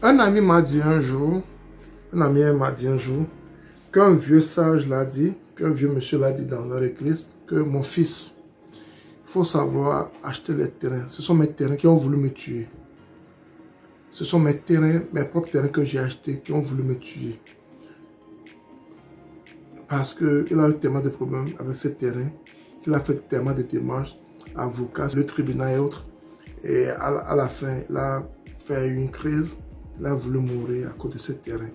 Un ami m'a dit un jour, qu'un vieux sage l'a dit, qu'un vieux monsieur l'a dit dans leur église, que mon fils, il faut savoir acheter les terrains. Ce sont mes terrains qui ont voulu me tuer. Ce sont mes terrains, mes propres terrains que j'ai achetés qui ont voulu me tuer. Parce qu'il a eu tellement de problèmes avec ces terrains, qu'il a fait tellement de démarches, avocats, le tribunal et autres. Et à la fin, il a fait une crise, il a voulu mourir à cause de ces terrains.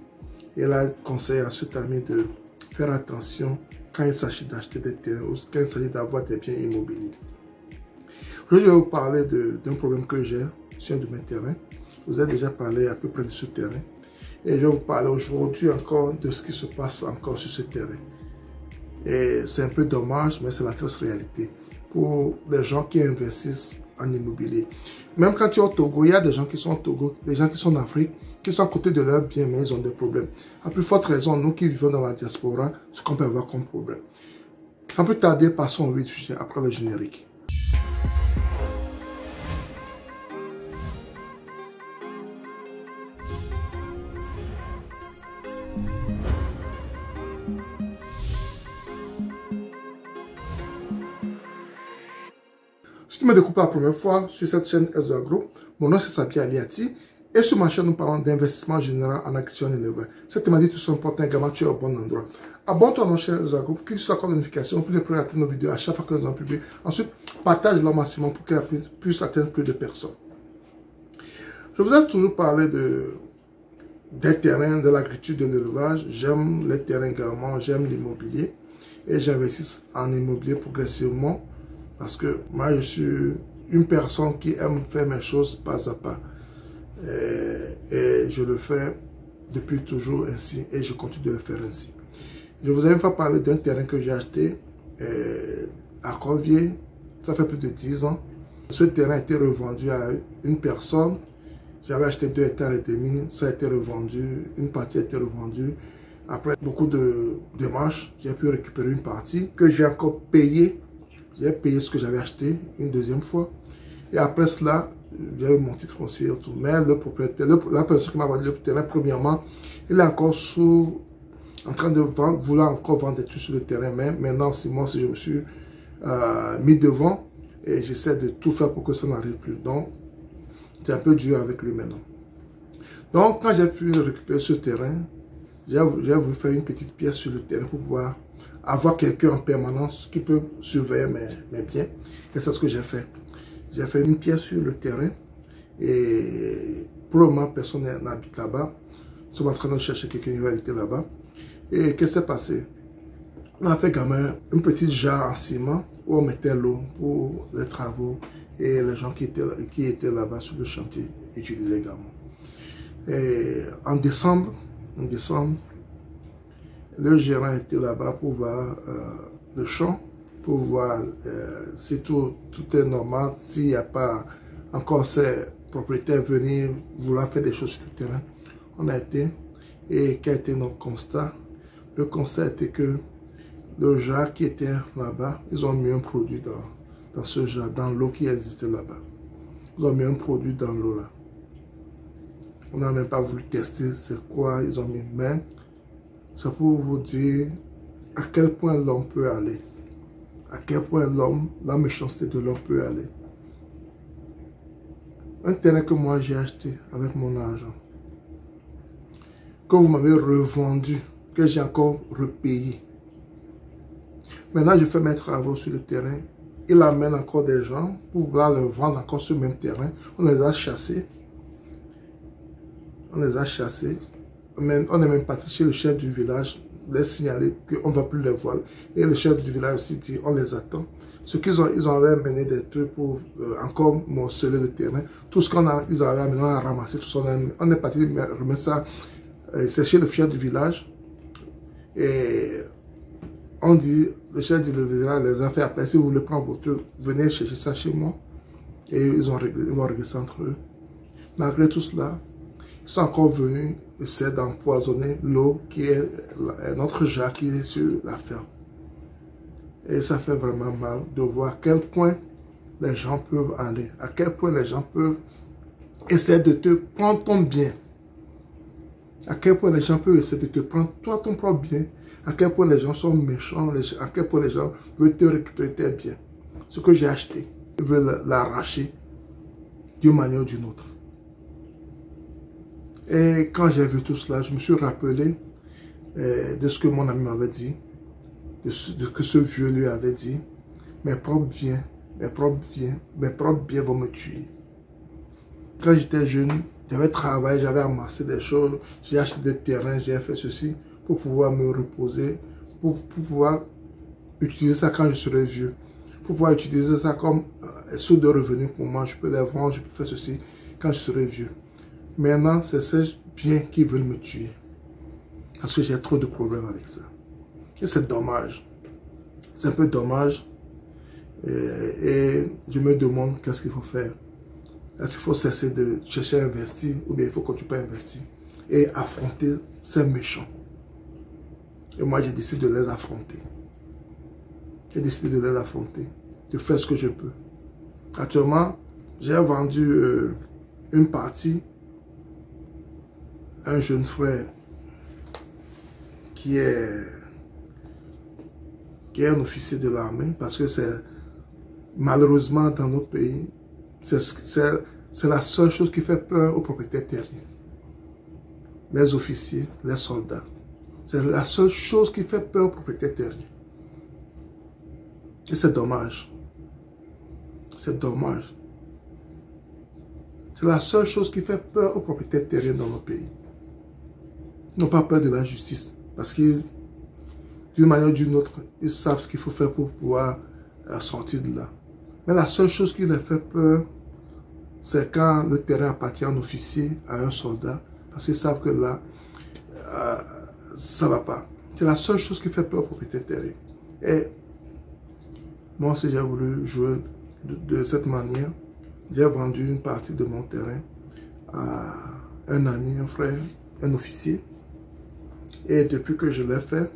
Et il a conseillé à cet ami de faire attention quand il s'agit d'acheter des terrains ou quand il s'agit d'avoir des biens immobiliers. Aujourd'hui, je vais vous parler d'un problème que j'ai sur un de mes terrains. Je vous ai déjà parlé à peu près de ce terrain. Et je vais vous parler aujourd'hui encore de ce qui se passe encore sur ce terrain. Et c'est un peu dommage, mais c'est la triste réalité pour les gens qui investissent en immobilier. Même quand tu es au Togo, il y a des gens qui sont au Togo, des gens qui sont en Afrique, qui sont à côté de leurs biens, mais ils ont des problèmes. À plus forte raison, nous qui vivons dans la diaspora, ce qu'on peut avoir comme problème. Sans plus tarder, passons au vif du sujet après le générique. Si tu me découvres la première fois sur cette chaîne Ezo Agro, mon nom c'est Sabi Aliati et sur ma chaîne nous parlons d'investissement général en action et élevage. Cette thématique est important également, tu es au bon endroit. Abonne-toi à notre chaîne Ezo Agro pour qu'il soit encore de notification pour ne plus rater nos vidéos à chaque fois que nous en publions. Ensuite, partage-la au maximum pour qu'elle puisse atteindre plus de personnes. Je vous ai toujours parlé des terrains, de l'agriculture, de l'élevage. J'aime les terrains également, j'aime l'immobilier et j'investis en immobilier progressivement. Parce que moi, je suis une personne qui aime faire mes choses pas à pas. Et je le fais depuis toujours ainsi. Et je continue de le faire ainsi. Je vous ai une fois parlé d'un terrain que j'ai acheté à Corvier. Ça fait plus de 10 ans. Ce terrain a été revendu à une personne. J'avais acheté 2,5 hectares. Ça a été revendu. Une partie a été revendue. Après beaucoup de démarches, j'ai pu récupérer une partie que j'ai encore payée. J'ai payé ce que j'avais acheté une deuxième fois. Et après cela, j'ai eu mon titre foncier. Mais le propriétaire, la personne qui m'a vendu le terrain, premièrement, il est encore en train de vouloir encore vendre des trucs sur le terrain. Mais maintenant, c'est moi aussi, je me suis mis devant et j'essaie de tout faire pour que ça n'arrive plus. Donc, c'est un peu dur avec lui maintenant. Donc, quand j'ai pu récupérer ce terrain, j'ai voulu faire une petite pièce sur le terrain pour pouvoir avoir quelqu'un en permanence qui peut surveiller mes biens. Et c'est ce que j'ai fait. J'ai fait une pièce sur le terrain et pour le moment, personne n'habite là-bas. Nous sommes en train de chercher quelqu'un qui va habiter là-bas. Et qu'est-ce qui s'est passé? On a fait quand même une petite jarre en ciment où on mettait l'eau pour les travaux et les gens qui étaient là-bas sur le chantier utilisaient également. Et en décembre, le gérant était là-bas pour voir le champ, pour voir si tout est normal, s'il n'y a pas encore ces propriétaires venir vouloir faire des choses sur le terrain. On a été, et quel était notre constat? Le constat était que le jar qui était là-bas, ils ont mis un produit dans ce jar, dans l'eau qui existait là-bas. Ils ont mis un produit dans l'eau là. On n'a même pas voulu tester c'est quoi ils ont mis, mais c'est pour vous dire à quel point l'homme peut aller. À quel point la méchanceté de l'homme peut aller. Un terrain que moi j'ai acheté avec mon argent, que vous m'avez revendu, que j'ai encore repayé. Maintenant, je fais mes travaux sur le terrain. Il amène encore des gens pour pouvoir le vendre encore sur le même terrain. On les a chassés. On les a chassés. On est même parti chez le chef du village, les signaler qu'on ne va plus les voir. Et le chef du village aussi dit, on les attend. Ce qu'ils ont, ils avaient amené des trucs pour encore morceler le terrain. Tout ce qu'ils avaient amené, on a ramassé tout ça. On est parti remettre ça, c'est chez le chef du village. Et on dit, le chef du village les a fait appeler, si vous voulez prendre vos trucs, venez chercher ça chez moi. Et ils vont régler ça entre eux. Malgré tout cela, ils sont encore venus essayer d'empoisonner l'eau qui est notre jar qui est sur la ferme. Et ça fait vraiment mal de voir à quel point les gens peuvent aller, à quel point les gens peuvent essayer de te prendre ton bien. À quel point les gens peuvent essayer de te prendre toi ton propre bien. À quel point les gens sont méchants. À quel point les gens veulent te récupérer tes biens. Ce que j'ai acheté, ils veulent l'arracher d'une manière ou d'une autre. Et quand j'ai vu tout cela, je me suis rappelé de ce que mon ami m'avait dit, de ce que ce vieux lui avait dit. Mes propres biens vont me tuer. Quand j'étais jeune, j'avais travaillé, j'avais amassé des choses, j'ai acheté des terrains, j'ai fait ceci pour pouvoir me reposer, pour pouvoir utiliser ça quand je serai vieux, pour pouvoir utiliser ça comme source de revenus pour moi. Je peux les vendre, je peux faire ceci quand je serai vieux. Maintenant, c'est ces biens qui veulent me tuer. Parce que j'ai trop de problèmes avec ça. Et c'est dommage. C'est un peu dommage. Et je me demande qu'est-ce qu'il faut faire. Est-ce qu'il faut cesser de chercher à investir ou bien il faut continuer à investir et affronter ces méchants. Et moi, j'ai décidé de les affronter. J'ai décidé de les affronter, de faire ce que je peux. Actuellement, j'ai vendu une partie à un jeune frère qui est un officier de l'armée parce que c'est malheureusement dans notre pays, c'est la seule chose qui fait peur aux propriétaires terriens. Les officiers, les soldats. C'est la seule chose qui fait peur aux propriétaires terriens. Et c'est dommage. C'est dommage. C'est la seule chose qui fait peur aux propriétaires terriens dans notre pays. Ils n'ont pas peur de la justice. Parce qu'ils, d'une manière ou d'une autre, ils savent ce qu'il faut faire pour pouvoir sortir de là. Mais la seule chose qui les fait peur, c'est quand le terrain appartient à un officier, à un soldat, parce qu'ils savent que là, ça ne va pas. C'est la seule chose qui fait peur aux propriétaires terriens. Et moi aussi, j'ai voulu jouer de cette manière. J'ai vendu une partie de mon terrain à un ami, un frère, un officier. Et depuis que je l'ai fait,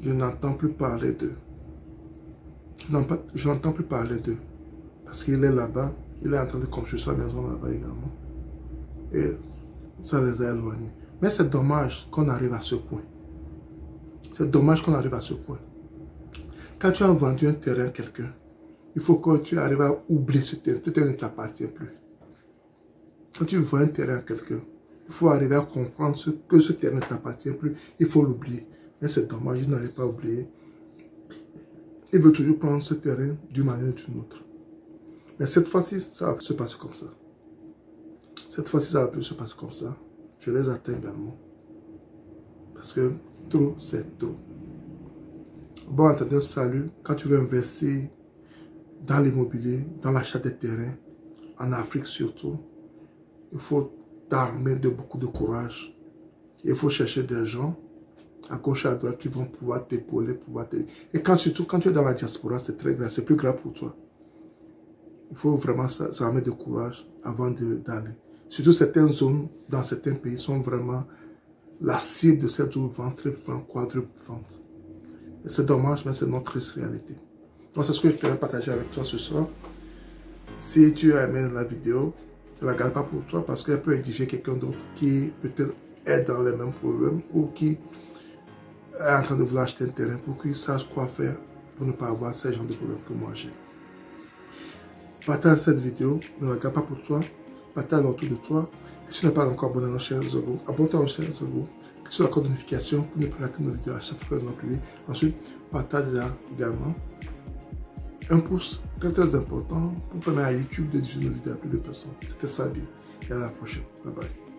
je n'entends plus parler d'eux. Je n'entends plus parler d'eux. Parce qu'il est là-bas, il est en train de construire sa maison là-bas également. Et ça les a éloignés. Mais c'est dommage qu'on arrive à ce point. C'est dommage qu'on arrive à ce point. Quand tu as vendu un terrain à quelqu'un, il faut que tu arrives à oublier ce terrain. Ce terrain ne t'appartient plus. Quand tu vends un terrain à quelqu'un, il faut arriver à comprendre que ce terrain ne t'appartient plus. Il faut l'oublier. Mais c'est dommage, il n'arrive pas à oublier. Il veut toujours prendre ce terrain d'une manière ou d'une autre. Mais cette fois-ci, ça va se passer comme ça. Cette fois-ci, ça va plus se passer comme ça. Je les atteins également. Parce que trop, c'est trop. Bon entendeur, salut. Quand tu veux investir dans l'immobilier, dans l'achat des terrains, en Afrique surtout, il faut t'armer de beaucoup de courage. Il faut chercher des gens à gauche et à droite qui vont pouvoir t'épauler, et surtout quand tu es dans la diaspora, c'est très grave, c'est plus grave pour toi. Il faut vraiment s'armer de courage avant d'aller. Surtout certaines zones dans certains pays sont vraiment la cible de cette zone vente, triple vente, quadruple vente. C'est dommage, mais c'est notre triste réalité. Donc c'est ce que je voulais partager avec toi ce soir. Si tu as aimé la vidéo, ne la garde pas pour toi parce qu'elle peut édifier quelqu'un d'autre qui peut-être est dans les mêmes problèmes ou qui est en train de vouloir acheter un terrain pour qu'il sache quoi faire pour ne pas avoir ces genres de problèmes que moi j'ai. Partage cette vidéo, ne la garde pas pour toi, partage autour de toi. Et si tu n'es pas encore abonné à notre chaîne Zogo, abonne-toi à notre chaîne Zogo. Clique sur la code de notification pour ne pas rater nos vidéos à chaque fois que nous publions. Ensuite, partage là également. Un pouce très très important pour permettre à YouTube de diffuser nos vidéos à plus de personnes. C'était Sabi et à la prochaine. Bye bye.